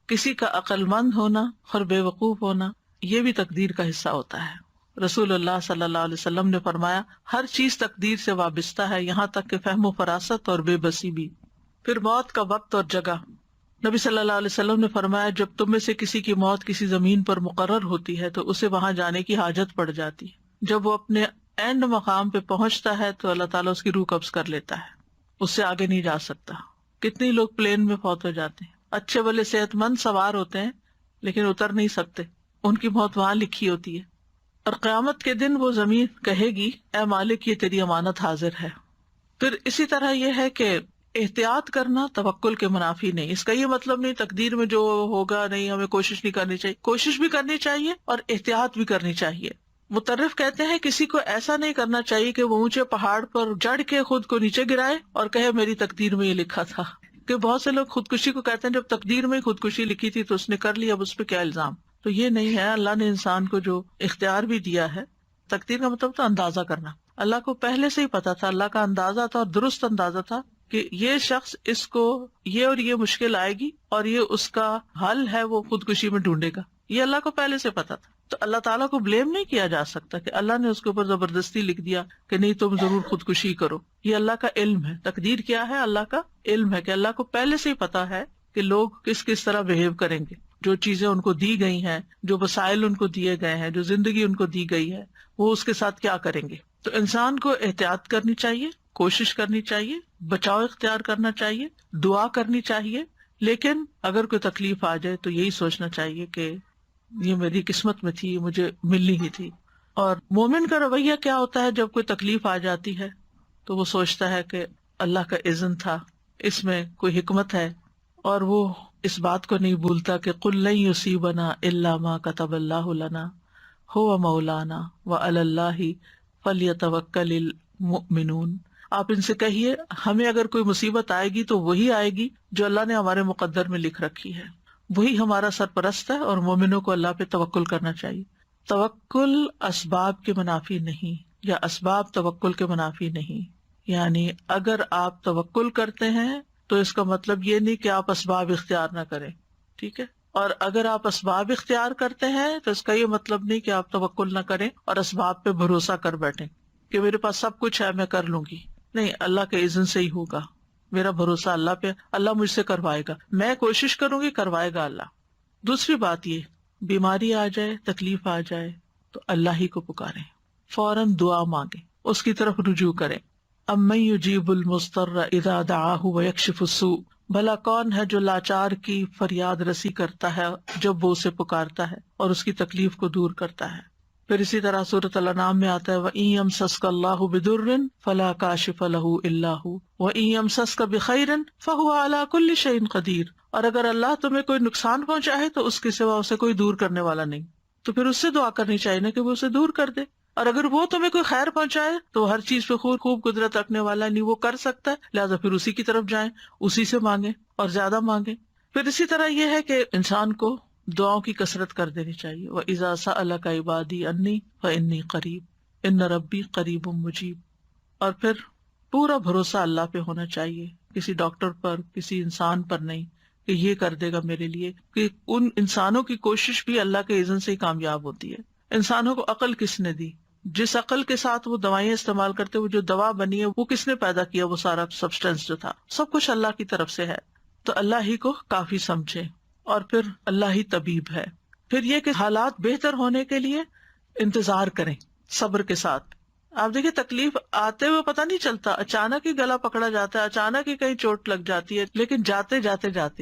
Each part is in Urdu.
کسی کا عقل مند ہونا اور بے وقوف ہونا یہ بھی تقدیر کا حصہ ہوتا ہے۔ رسول اللہ صلی اللہ علیہ وسلم نے فرمایا ہر چیز تقدیر سے وابستہ ہے، یہاں تک کہ فہم و فراست اور بے بسی بھی۔ پھر موت کا وقت اور جگہ، نبی صلی اللہ علیہ وسلم نے فرمایا جب تم میں سے کسی کی موت کسی زمین پر مقرر ہوتی ہے تو اسے وہاں جانے کی حاجت پڑ جاتی ہے، جب وہ اپنے اینڈ مقام پہ پہنچتا ہے تو اللہ تعالیٰ اس کی روح قبض کر لیتا ہے، اس سے آگے نہیں جا سکتا۔ کتنی لوگ پلین میں فوت ہو جاتے ہیں، اچھے بھلے صحت مند سوار ہوتے ہیں لیکن اتر نہیں سکتے، ان کی موت وہاں لکھی ہوتی ہے۔ اور قیامت کے دن وہ زمین کہے گی اے مالک یہ تیری امانت حاضر ہے۔ پھر اسی طرح یہ ہے کہ احتیاط کرنا توکل کے منافی نہیں۔ اس کا یہ مطلب نہیں تقدیر میں جو ہوگا نہیں ہمیں کوشش نہیں کرنی چاہیے، کوشش بھی کرنی چاہیے اور احتیاط بھی کرنی چاہیے۔ مترف کہتے ہیں کسی کو ایسا نہیں کرنا چاہیے کہ وہ اونچے پہاڑ پر چڑھ کے خود کو نیچے گرائے اور کہے میری تقدیر میں یہ لکھا تھا، کہ بہت سے لوگ خودکشی کو کہتے ہیں جب تقدیر میں خودکشی لکھی تھی تو اس نے کر لیا، اب اس پہ کیا الزام۔ تو یہ نہیں ہے، اللہ نے انسان کو جو اختیار بھی دیا ہے، تقدیر کا مطلب تو اندازہ کرنا، اللہ کو پہلے سے ہی پتا تھا، اللہ کا اندازہ تھا اور درست اندازہ تھا کہ یہ شخص اس کو یہ اور یہ مشکل آئے گی اور یہ اس کا حل ہے، وہ خودکشی میں ڈھونڈے گا، یہ اللہ کو پہلے سے پتا تھا۔ تو اللہ تعالیٰ کو بلیم نہیں کیا جا سکتا کہ اللہ نے اس کے اوپر زبردستی لکھ دیا کہ نہیں تم ضرور خودکشی کرو، یہ اللہ کا علم ہے۔ تقدیر کیا ہے؟ اللہ کا علم ہے کہ اللہ کو پہلے سے ہی پتا ہے کہ لوگ کس کس طرح بہیو کریں گے، جو چیزیں ان کو دی گئی ہیں، جو وسائل ان کو دیے گئے ہیں، جو زندگی ان کو دی گئی ہے، وہ اس کے ساتھ کیا کریں گے۔ تو انسان کو احتیاط کرنی چاہیے، کوشش کرنی چاہیے، بچاؤ اختیار کرنا چاہیے، دعا کرنی چاہیے، لیکن اگر کوئی تکلیف آ جائے تو یہی سوچنا چاہیے کہ یہ میری قسمت میں تھی، مجھے ملنی ہی تھی۔ اور مومن کا رویہ کیا ہوتا ہے جب کوئی تکلیف آ جاتی ہے تو وہ سوچتا ہے کہ اللہ کا اذن تھا، اس میں کوئی حکمت ہے، اور وہ اس بات کو نہیں بھولتا کہ قل لن یصیبنا الا ما کتب اللہ لنا هو مولانا وعلی اللہ فلیتوکل المؤمنون۔ آپ ان سے کہیے ہمیں اگر کوئی مصیبت آئے گی تو وہی آئے گی جو اللہ نے ہمارے مقدر میں لکھ رکھی ہے، وہی ہمارا سرپرست ہے، اور مومنوں کو اللہ پہ توکل کرنا چاہیے۔ توکل اسباب کے منافی نہیں، یا اسباب توکل کے منافی نہیں، یعنی اگر آپ توکل کرتے ہیں تو اس کا مطلب یہ نہیں کہ آپ اسباب اختیار نہ کریں، ٹھیک ہے؟ اور اگر آپ اسباب اختیار کرتے ہیں تو اس کا یہ مطلب نہیں کہ آپ توکل نہ کریں اور اسباب پہ بھروسہ کر بیٹھیں کہ میرے پاس سب کچھ ہے میں کر لوں گی۔ نہیں، اللہ کے اذن سے ہی ہوگا، میرا بھروسہ اللہ پہ، اللہ مجھ سے کروائے گا، میں کوشش کروں گی، کروائے گا اللہ۔ دوسری بات یہ، بیماری آ جائے، تکلیف آ جائے تو اللہ ہی کو پکاریں، فوراً دعا مانگیں، اس کی طرف رجوع کریں۔ امن یجیب المضطر اذا دعاہ ویکشف السوء، بھلا کون ہے جو لاچار کی فریاد رسی کرتا ہے جب وہ اسے پکارتا ہے اور اس کی تکلیف کو دور کرتا ہے۔ پھر اسی طرح سورۃ الانعام میں آتا ہے وَإِن يَمْسَسْكَ اللَّهُ بِضُرٍّ فَلَا كَاشِفَ لَهُ إِلَّا هُوَ وَإِن يَمْسَسْكَ بِخَيْرٍ فَهُوَ عَلَى كُلِّ شَيْءٍ قَدِيرٌ، اور اگر اللہ تمہیں کوئی نقصان پہنچائے تو اس کے سوا اسے کوئی دور کرنے والا نہیں، تو پھر اس سے دعا کرنی چاہیے نا کہ وہ اسے دور کر دے۔ اور اگر وہ تمہیں کوئی خیر پہنچائے تو ہر چیز پہ خوب قدرت رکھنے والا نہیں، وہ کر سکتا ہے، لہٰذا پھر اسی کی طرف جائیں، اسی سے مانگیں اور زیادہ مانگیں۔ پھر اسی طرح یہ ہے کہ انسان کو دعاؤں کی کثرت کر دینی چاہیے۔ وَإِذَا سَأَلَكَ عِبَادِي عَنِّي فَإِنِّي قَرِيبٌ إِنَّ رَبِّي قَرِيبٌ مُجِيبٌ۔ اور پھر پورا بھروسہ اللہ پہ ہونا چاہیے، کسی ڈاکٹر پر، کسی انسان پر نہیں کہ یہ کر دے گا میرے لیے، کہ ان انسانوں کی کوشش بھی اللہ کے اذن سے ہی کامیاب ہوتی ہے۔ انسانوں کو عقل کس نے دی؟ جس عقل کے ساتھ وہ دوائیں استعمال کرتے، وہ جو دوا بنی ہے وہ کس نے پیدا کیا؟ وہ سارا سبسٹینس جو تھا، سب کچھ اللہ کی طرف سے ہے۔ تو اللہ ہی کو کافی سمجھے، اور پھر اللہ ہی طبیب ہے۔ پھر یہ کہ حالات بہتر ہونے کے لیے انتظار کریں صبر کے ساتھ۔ آپ دیکھیں تکلیف آتے ہوئے پتہ نہیں چلتا، اچانک ہی گلا پکڑا جاتا ہے، اچانک ہی کہیں چوٹ لگ جاتی ہے، لیکن جاتے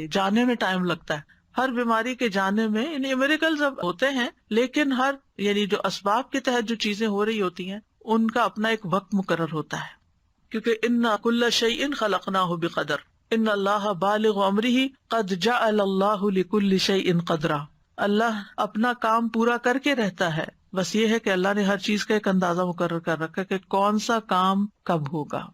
جانے میں ٹائم لگتا ہے۔ ہر بیماری کے جانے میں یعنی میریکلز اب ہوتے ہیں، لیکن ہر یعنی جو اسباب کے تحت جو چیزیں ہو رہی ہوتی ہیں ان کا اپنا ایک وقت مقرر ہوتا ہے، کیونکہ ان کل شیء خلقناہ بقدر، ان اللہ بالغ امرہ قد جعل اللہ لکل شیء قدرا۔ اللہ اپنا کام پورا کر کے رہتا ہے، بس یہ ہے کہ اللہ نے ہر چیز کا ایک اندازہ مقرر کر رکھا ہے کہ کون سا کام کب ہوگا۔